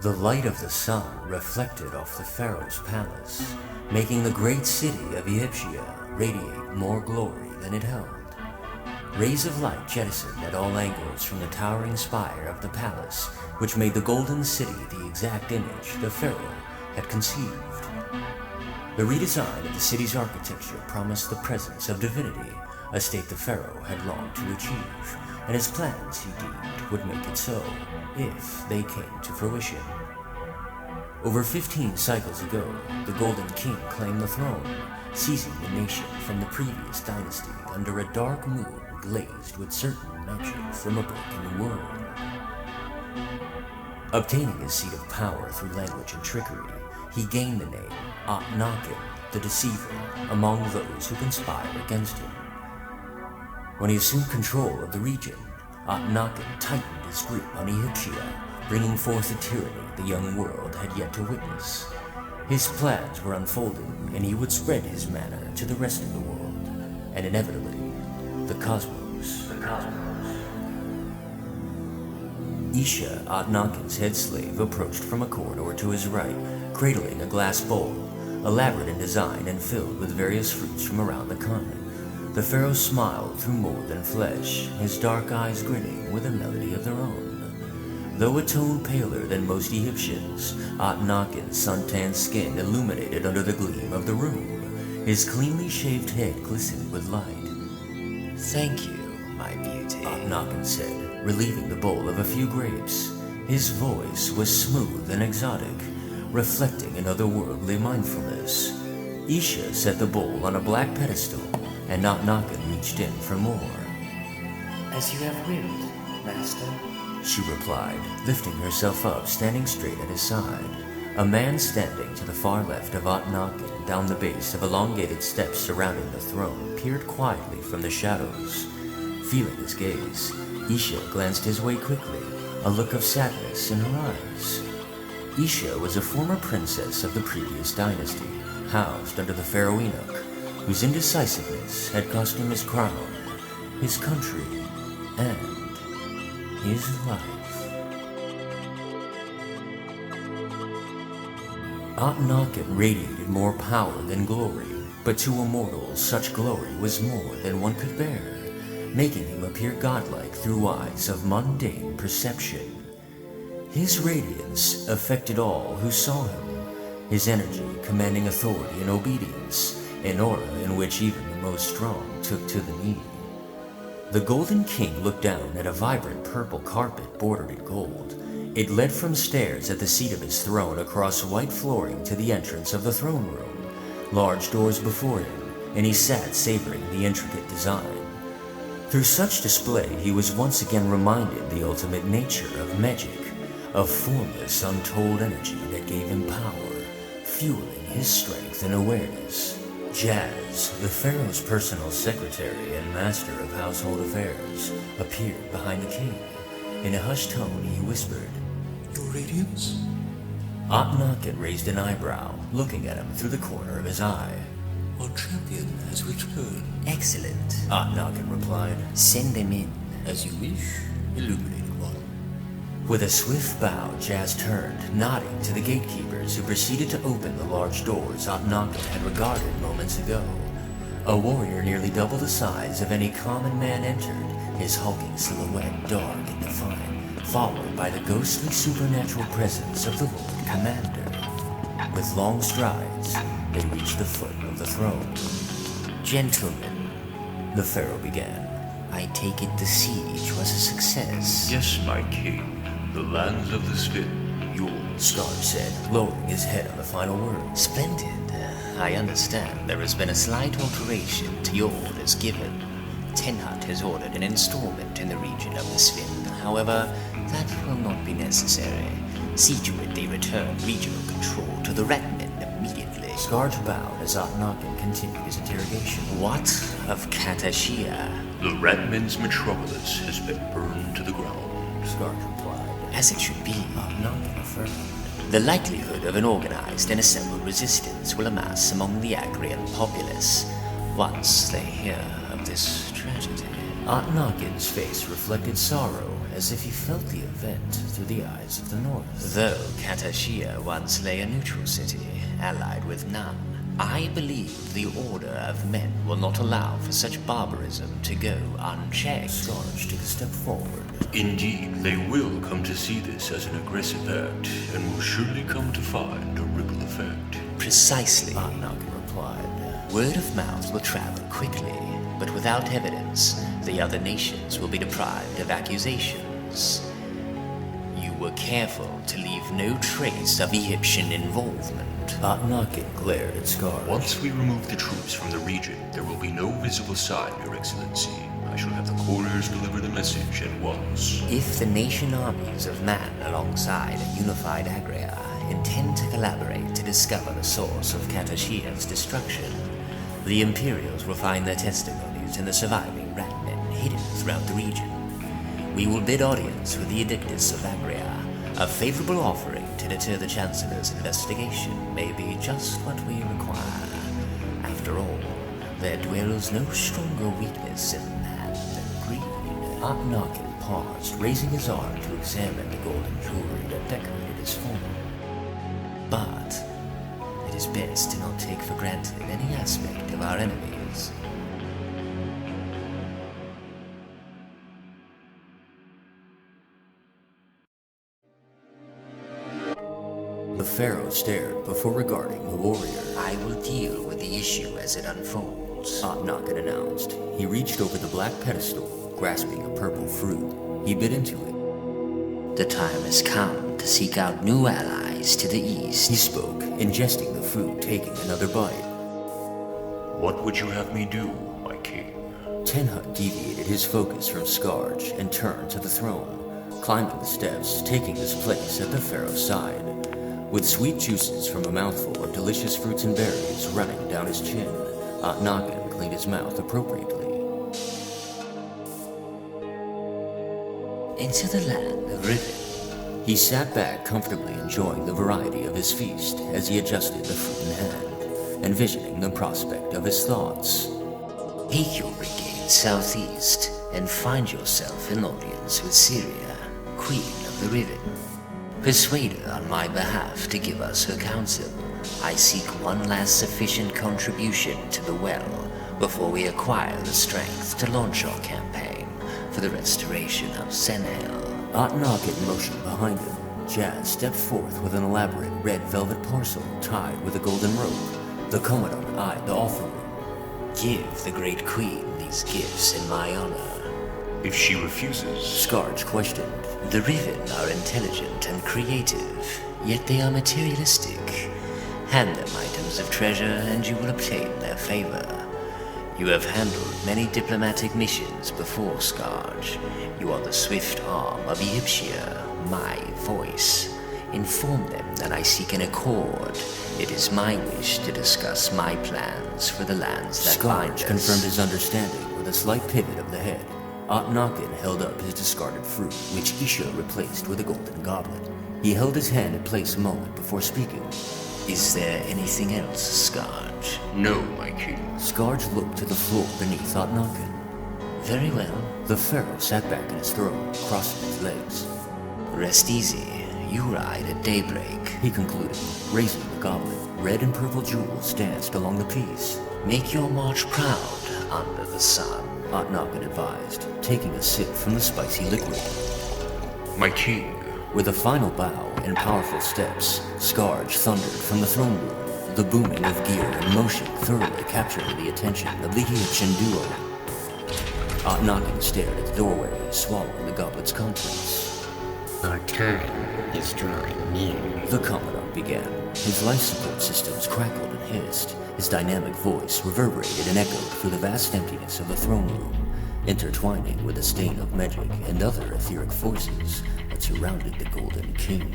The light of the sun reflected off the pharaoh's palace, making the great city of Ehyptia radiate more glory than it held. Rays of light jettisoned at all angles from the towering spire of the palace, which made the golden city the exact image the pharaoh had conceived. The redesign of the city's architecture promised the presence of divinity, a state the pharaoh had longed to achieve, and his plans, he deemed, would make it so, if they came to fruition. Over 15 cycles ago, the Golden King claimed the throne, seizing the nation from the previous dynasty under a dark moon glazed with certain magic from a book in the world. Obtaining his seat of power through language and trickery, he gained the name Akhenaten, the Deceiver, among those who conspire against him. When he assumed control of the region, Akhenaten tightened his grip on Ehyptia, bringing forth the tyranny the young world had yet to witness. His plans were unfolding, and he would spread his manner to the rest of the world, and inevitably, the cosmos. Isha, Akhenaten's head slave, approached from a corridor to his right, cradling a glass bowl, elaborate in design and filled with various fruits from around the continent. The pharaoh smiled through more than flesh, his dark eyes grinning with a melody of their own. Though a tone paler than most Egyptians, Akhenaten's suntanned skin illuminated under the gleam of the room. His cleanly shaved head glistened with light. "Thank you, my beauty," Akhenaten said, relieving the bowl of a few grapes. His voice was smooth and exotic, reflecting an otherworldly mindfulness. Isha set the bowl on a black pedestal, and Akhenaten reached in for more. "As you have willed, master," she replied, lifting herself up, standing straight at his side. A man standing to the far left of Akhenaten, down the base of elongated steps surrounding the throne, peered quietly from the shadows. Feeling his gaze, Isha glanced his way quickly, a look of sadness in her eyes. Isha was a former princess of the previous dynasty, housed under the pharaoh Enoch, whose indecisiveness had cost him his crown, his country, and his life. Akhenaten radiated more power than glory, but to a mortal such glory was more than one could bear, making him appear godlike through eyes of mundane perception. His radiance affected all who saw him, his energy commanding authority and obedience, an aura in which even the most strong took to the knee. The Golden King looked down at a vibrant purple carpet bordered in gold. It led from stairs at the seat of his throne across white flooring to the entrance of the throne room, large doors before him, and he sat savoring the intricate design. Through such display, he was once again reminded the ultimate nature of magic, of formless, untold energy that gave him power, fueling his strength and awareness. Jazz, the pharaoh's personal secretary and master of household affairs, appeared behind the king. In a hushed tone, he whispered, "Your radiance?" Akhenaten raised an eyebrow, looking at him through the corner of his eye. "Our champion has returned." "Excellent," Akhenaten replied. "Send them in." "As you wish, illuminated one." With a swift bow, Jazz turned, nodding to the gatekeepers who proceeded to open the large doors Akhenaten had regarded moments ago. A warrior nearly double the size of any common man entered, his hulking silhouette dark and defiant, followed by the ghostly supernatural presence of the Lord Commander. With long strides, they reached the foot of the throne. "Gentlemen," the pharaoh began, "I take it the siege was a success." "Yes, my king. The lands of the spin, yours." Scar said, lowering his head on the final word. "Splendid. I understand there has been a slight alteration to your orders given. Tenhut has ordered an installment in the region of the Sphin. However, that will not be necessary. See to it they return regional control to the Ratmen immediately." Scarge bowed as Akhenaten continued his interrogation. "What of Katashia?" The Ratman's metropolis has been burned to the ground." Scarge replied. "As it should be. Akhenaten affirmed. The likelihood of an organized and assembled resistance will amass among the Agrian populace once they hear of this tragedy." Akhenaten's face reflected sorrow as if he felt the event through the eyes of the north. Though Katashia once lay a neutral city, allied with none, I believe the order of men will not allow for such barbarism to go unchecked. Scarge took a step forward. Indeed, they will come to see this as an aggressive act, and will surely come to find a ripple effect. Precisely. Knocken replied. Word of mouth will travel quickly, but without evidence, the other nations will be deprived of accusations. You were careful to leave no trace of Ehyptian involvement. Knocken glared at Scarge. Once we remove the troops from the region, there will be no visible sign, Your Excellency. I shall have the couriers deliver the message at once. If the nation armies of man alongside a unified Agria intend to collaborate to discover the source of Katashia's destruction, the Imperials will find their testimonies in the surviving ratmen hidden throughout the region. We will bid audience with the Edictus of Agria. A favorable offering to deter the Chancellor's investigation may be just what we require. After all, there dwells no stronger weakness in man than greed. Knocken paused, raising his arm to examine the golden jewelry that decorated his form. But it is best to not take for granted any aspect of our enemies. The Pharaoh stared before regarding the warrior. I will deal with the issue as it unfolds. Knocken announced. He reached over the black pedestal, grasping a purple fruit. He bit into it. The time has come to seek out new allies to the east. He spoke, ingesting the fruit, taking another bite. What would you have me do, my king? Tenhut deviated his focus from Scarge and turned to the throne, climbing the steps, taking his place at the Pharaoh's side. With sweet juices from a mouthful of delicious fruits and berries running down his chin, Knocken cleaned his mouth appropriately. Into the land of Riven. He sat back, comfortably enjoying the variety of his feast as he adjusted the fruit in hand, envisioning the prospect of his thoughts. Take your brigade southeast and find yourself in audience with Syria, Queen of the Riven. Persuade her on my behalf to give us her counsel. I seek one last sufficient contribution to the well before we acquire the strength to launch our campaign for the restoration of Senhel. Knocken motioned behind him. Jazz stepped forth with an elaborate red velvet parcel tied with a golden rope. The Commandant eyed the offering. Give the great queen these gifts in my honor. If she refuses... Scarge questioned. The Riven are intelligent and creative, yet they are materialistic. Hand them items of treasure and you will obtain their favor. You have handled many diplomatic missions before, Scarge. You are the swift arm of Ehyptia, my voice. Inform them that I seek an accord. It is my wish to discuss my plans for the lands that bind us. Scarge confirmed his understanding with a slight pivot of the head. Knocken held up his discarded fruit, which Isha replaced with a golden goblet. He held his hand in place a moment before speaking. Is there anything else, Scarge? No, my king. Scarge looked to the floor beneath Knocken. Very well. The Pharaoh sat back in his throne, crossing his legs. Rest easy. You ride at daybreak, he concluded, raising the goblet. Red and purple jewels danced along the piece. Make your march proud under the sun, Knocken advised, taking a sip from the spicy liquid. My king. With a final bow and powerful steps, Scarge thundered from the throne room, the booming of gear and motion thoroughly capturing the attention of the Ehyptian duo. Knocken stared at the doorway, swallowing the goblet's contents. Our time is drawing near, the Commandant began. His life support systems crackled and hissed. His dynamic voice reverberated and echoed through the vast emptiness of the throne room, intertwining with a stain of magic and other etheric forces that surrounded the Golden King.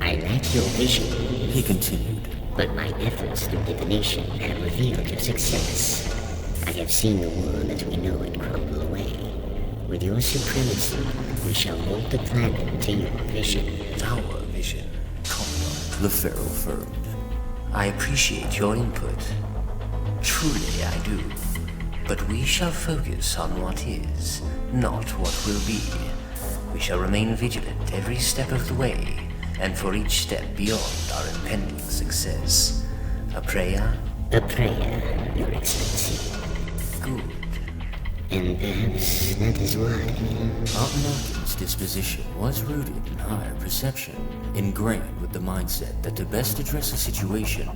I like your vision, he continued, but my efforts through divination have revealed your success. I have seen the world as we know it crumble away. With your supremacy, we shall mold the planet to your vision. Our vision, Commandant, the Pharaoh affirmed. I appreciate your input. Truly I do. But we shall focus on what is, not what will be. We shall remain vigilant every step of the way, and for each step beyond our impending success. A prayer? A prayer, Your Excellency. Good. And perhaps that is why. Ottenarken's disposition was rooted in higher perception, ingrained with the mindset that to best address a situation,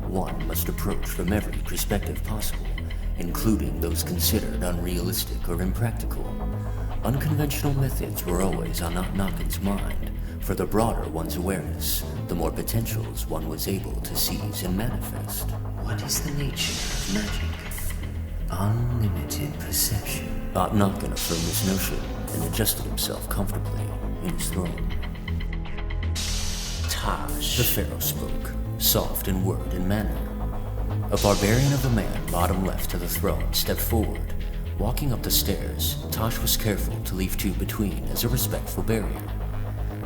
one must approach from every perspective possible, including those considered unrealistic or impractical. Unconventional methods were always on Ottenarken's mind. For the broader one's awareness, the more potentials one was able to seize and manifest. What is the nature of magic? Unlimited perception. Ottenarken affirmed this notion and adjusted himself comfortably in his throne. Tosh. The pharaoh spoke, soft in word and manner. A barbarian of a man, bottom left to the throne, stepped forward. Walking up the stairs, Tosh was careful to leave two between as a respectful barrier.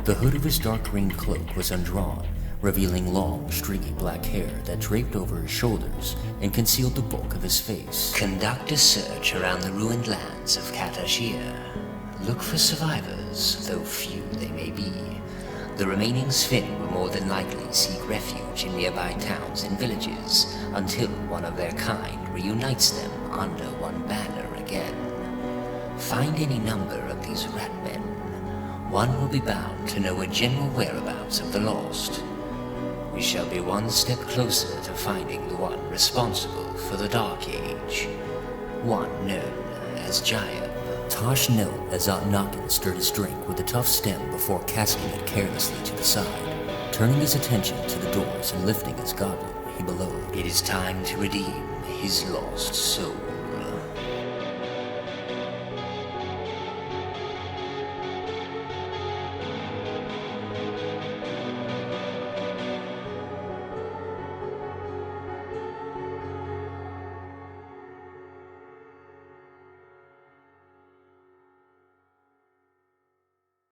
The hood of his dark green cloak was undrawn, revealing long, stringy black hair that draped over his shoulders and concealed the bulk of his face. Conduct a search around the ruined lands of Katashia. Look for survivors, though few they may be. The remaining Sven will more than likely seek refuge in nearby towns and villages until one of their kind reunites them under one banner again. Find any number of these rat men. One will be bound to know a general whereabouts of the lost. We shall be one step closer to finding the one responsible for the Dark Age, one known as Giant. Tosh knelt as Ottenarken stirred his drink with a tough stem before casting it carelessly to the side. Turning his attention to the doors and lifting his goblet, he bellowed, It is time to redeem his lost soul.